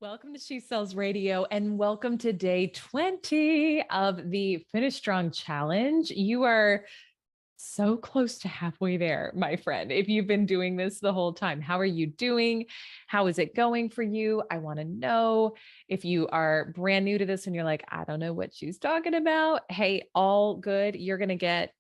Welcome to She Sells Radio and welcome to day 20 of the Finish Strong Challenge. You are so close to halfway there, my friend. If you've been doing this the whole time, how are you doing? How is it going for you? I want to know. If you are brand new to this and you're like, I don't know what she's talking about. Hey, all good. You're going to get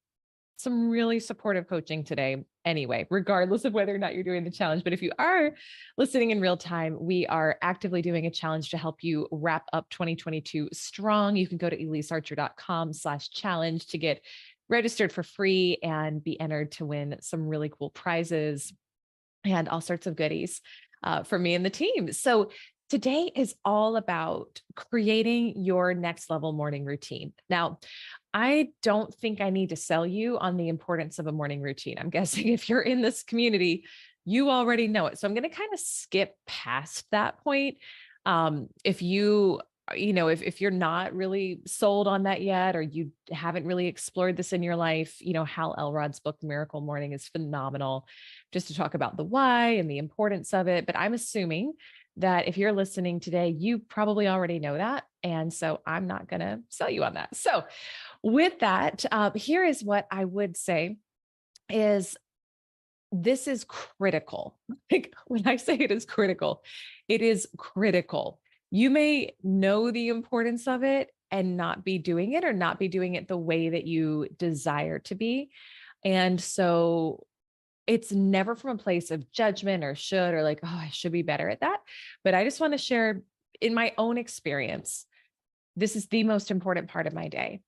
some really supportive coaching today anyway, regardless of whether or not you're doing the challenge. But if you are listening in real time, we are actively doing a challenge to help you wrap up 2022 strong. You can go to elysearcher.com/challenge to get registered for free and be entered to win some really cool prizes and all sorts of goodies for me and the team. So today is all about creating your next level morning routine. Now, I don't think I need to sell you on the importance of a morning routine. I'm guessing if you're in this community, you already know it. So I'm going to kind of skip past that point. If if you're not really sold on that yet, or you haven't really explored this in your life, Hal Elrod's book, Miracle Morning, is phenomenal just to talk about the why and the importance of it. But I'm assuming that if you're listening today, you probably already know that. And so I'm not going to sell you on that. So with that, here is what I would say is this is critical. Like when I say it is critical, it is critical. You may know the importance of it and not be doing it, or not be doing it the way that you desire to be. And so it's never from a place of judgment or should, or like, oh, I should be better at that. But I just want to share in my own experience, this is the most important part of my day.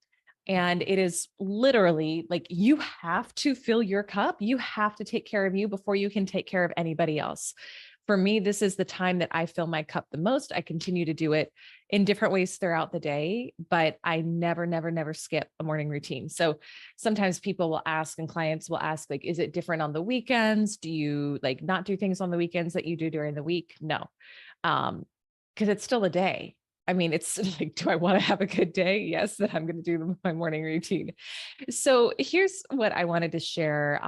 And it is literally like, you have to fill your cup. You have to take care of you before you can take care of anybody else. For me, this is the time that I fill my cup the most. I continue to do it in different ways throughout the day, but I never skip a morning routine. So sometimes people will ask, and clients will ask, like, is it different on the weekends? Do you like not do things on the weekends that you do during the week? No, because it's still a day. I mean, it's like, do I want to have a good day? Yes, then I'm going to do my morning routine. So here's what I wanted to share.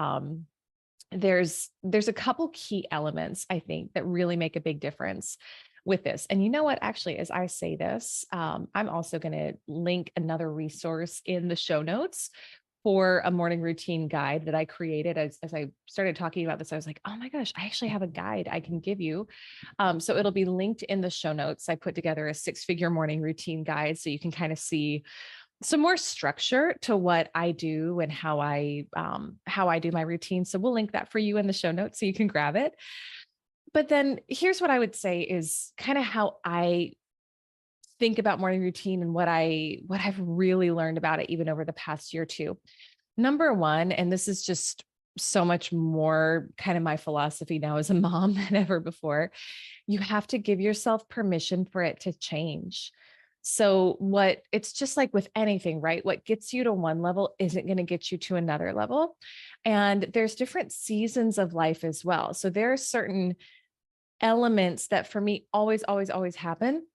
There's a couple key elements, I think, that really make a big difference with this. And you know what, actually, as I say this, I'm also going to link another resource in the show notes for a morning routine guide that I created. As I started talking about this, I was like, oh my gosh, I actually have a guide I can give you. So it'll be linked in the show notes. I put together a 6-figure morning routine guide, so you can kind of see some more structure to what I do and how I do my routine. So we'll link that for you in the show notes so you can grab it. But then here's what I would say is kind of how I think about morning routine and what I've really learned about it even over the past year or two. Number one, and this is just so much more kind of my philosophy now as a mom than ever before, you have to give yourself permission for it to change. So it's just like with anything, right? What gets you to one level isn't going to get you to another level. And there's different seasons of life as well. So there are certain elements that for me always happen.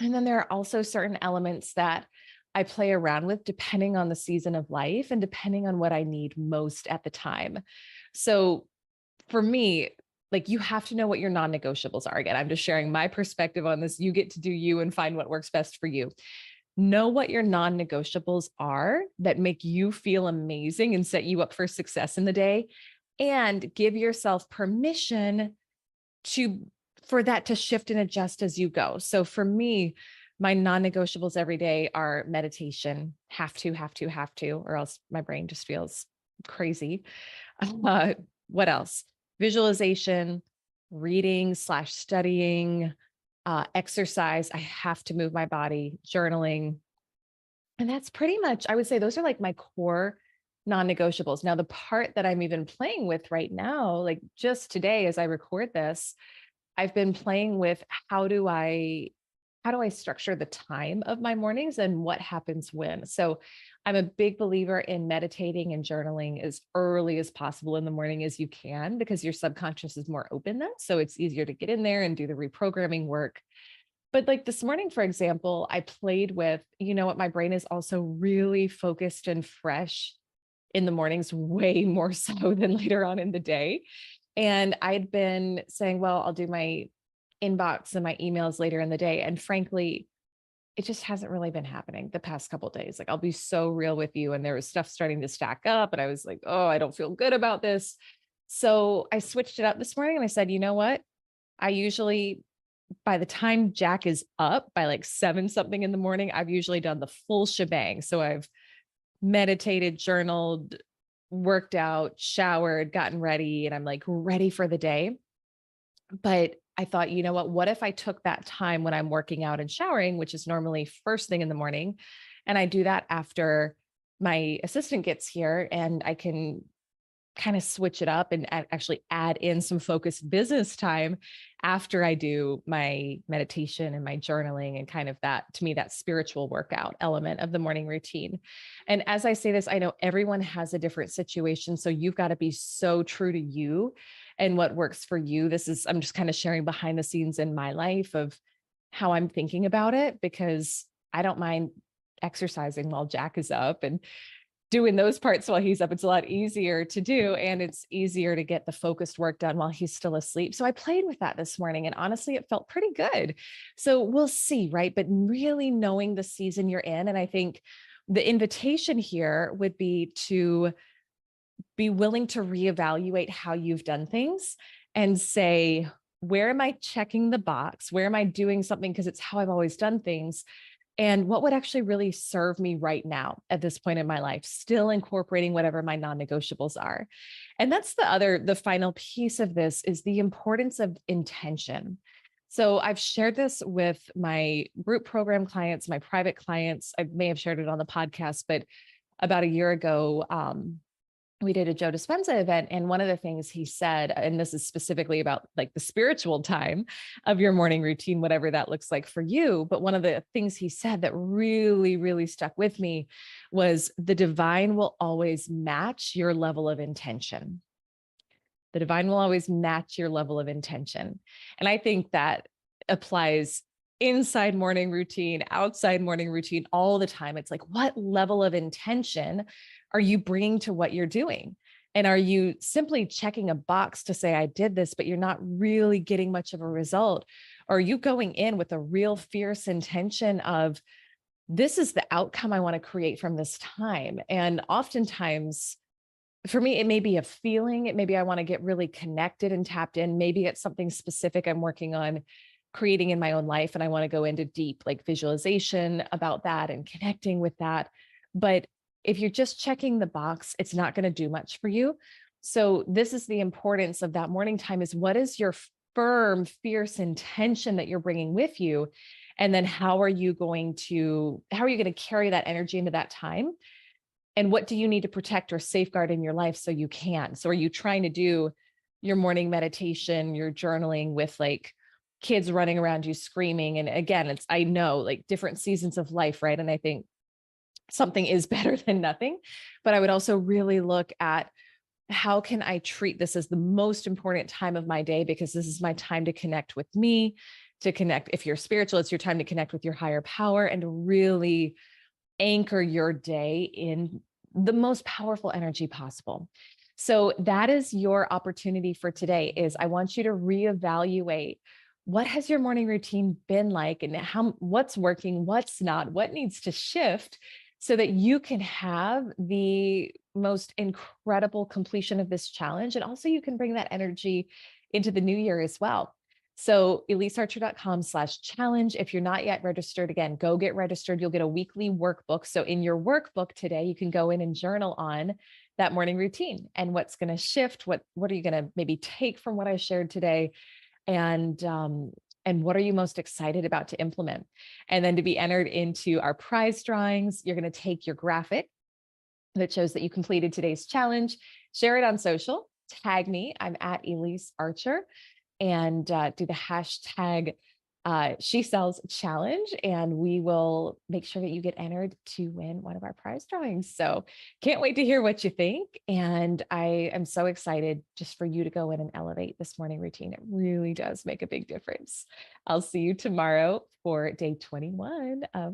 And then there are also certain elements that I play around with depending on the season of life and depending on what I need most at the time. So for me, like, you have to know what your non-negotiables are. Again, I'm just sharing my perspective on this. You get to do you and find what works best for you. Know what your non-negotiables are that make you feel amazing and set you up for success in the day, and give yourself permission for that to shift and adjust as you go. So for me, my non-negotiables every day are meditation, have to, or else my brain just feels crazy. What else? Visualization, reading/studying, exercise. I have to move my body, journaling. And that's pretty much, I would say those are like my core non-negotiables. Now, the part that I'm even playing with right now, like just today, as I record this, I've been playing with how do I structure the time of my mornings and what happens when. So I'm a big believer in meditating and journaling as early as possible in the morning as you can, because your subconscious is more open then. So it's easier to get in there and do the reprogramming work. But like this morning, for example, I played with, what my brain is also really focused and fresh in the mornings, way more so than later on in the day. And I'd been saying, well, I'll do my inbox and my emails later in the day. And frankly, it just hasn't really been happening the past couple of days. Like, I'll be so real with you. And there was stuff starting to stack up and I was like, oh, I don't feel good about this. So I switched it up this morning and I said, you know what? I usually, by the time Jack is up by like 7 something in the morning, I've usually done the full shebang. So I've meditated, journaled, worked out, showered, gotten ready, and I'm like ready for the day. But I thought, you know what if I took that time when I'm working out and showering, which is normally first thing in the morning, and I do that after my assistant gets here, and I can kind of switch it up and actually add in some focused business time after I do my meditation and my journaling and kind of that, to me, that spiritual workout element of the morning routine. And as I say this, I know everyone has a different situation. So you've got to be so true to you and what works for you. I'm just kind of sharing behind the scenes in my life of how I'm thinking about it, because I don't mind exercising while Jack is up and doing those parts while he's up. It's a lot easier to do. And it's easier to get the focused work done while he's still asleep. So I played with that this morning and honestly, it felt pretty good. So we'll see, right? But really knowing the season you're in. And I think the invitation here would be to be willing to reevaluate how you've done things and say, where am I checking the box? Where am I doing something because it's how I've always done things? And what would actually really serve me right now at this point in my life, still incorporating whatever my non-negotiables are. And that's the final piece of this is the importance of intention. So I've shared this with my group program clients, my private clients. I may have shared it on the podcast, but about a year ago, we did a Joe Dispenza event. And one of the things he said, and this is specifically about like the spiritual time of your morning routine, whatever that looks like for you. But one of the things he said that really, really stuck with me was the divine will always match your level of intention. The divine will always match your level of intention. And I think that applies inside morning routine, outside morning routine, all the time. It's like, what level of intention are you bringing to what you're doing? And are you simply checking a box to say, I did this, but you're not really getting much of a result? Or are you going in with a real fierce intention of, this is the outcome I want to create from this time? And oftentimes, for me, it may be a feeling. It maybe I want to get really connected and tapped in. Maybe it's something specific I'm working on creating in my own life. And I want to go into deep like visualization about that and connecting with that. But if you're just checking the box, it's not going to do much for you. So this is the importance of that morning time is, what is your firm, fierce intention that you're bringing with you? And then how are you going to carry that energy into that time? And what do you need to protect or safeguard in your life so you can? So are you trying to do your morning meditation, your journaling with like kids running around you screaming? And again, I know like different seasons of life, right? And I think something is better than nothing, but I would also really look at, how can I treat this as the most important time of my day? Because this is my time to connect with me, to connect. If you're spiritual, it's your time to connect with your higher power and to really anchor your day in the most powerful energy possible. So that is your opportunity for today. Is I want you to reevaluate, what has your morning routine been like, and what's working, what's not, what needs to shift, so that you can have the most incredible completion of this challenge. And also you can bring that energy into the new year as well. So ElyseArcher.com/challenge. If you're not yet registered, again, go get registered. You'll get a weekly workbook. So in your workbook today, you can go in and journal on that morning routine and what's going to shift. What are you going to maybe take from what I shared today? And what are you most excited about to implement? And then to be entered into our prize drawings, you're going to take your graphic that shows that you completed today's challenge, share it on social, tag me, I'm at Elyse Archer, and do the hashtag She Sells Challenge, and we will make sure that you get entered to win one of our prize drawings. So can't wait to hear what you think. And I am so excited just for you to go in and elevate this morning routine. It really does make a big difference. I'll see you tomorrow for day 21 of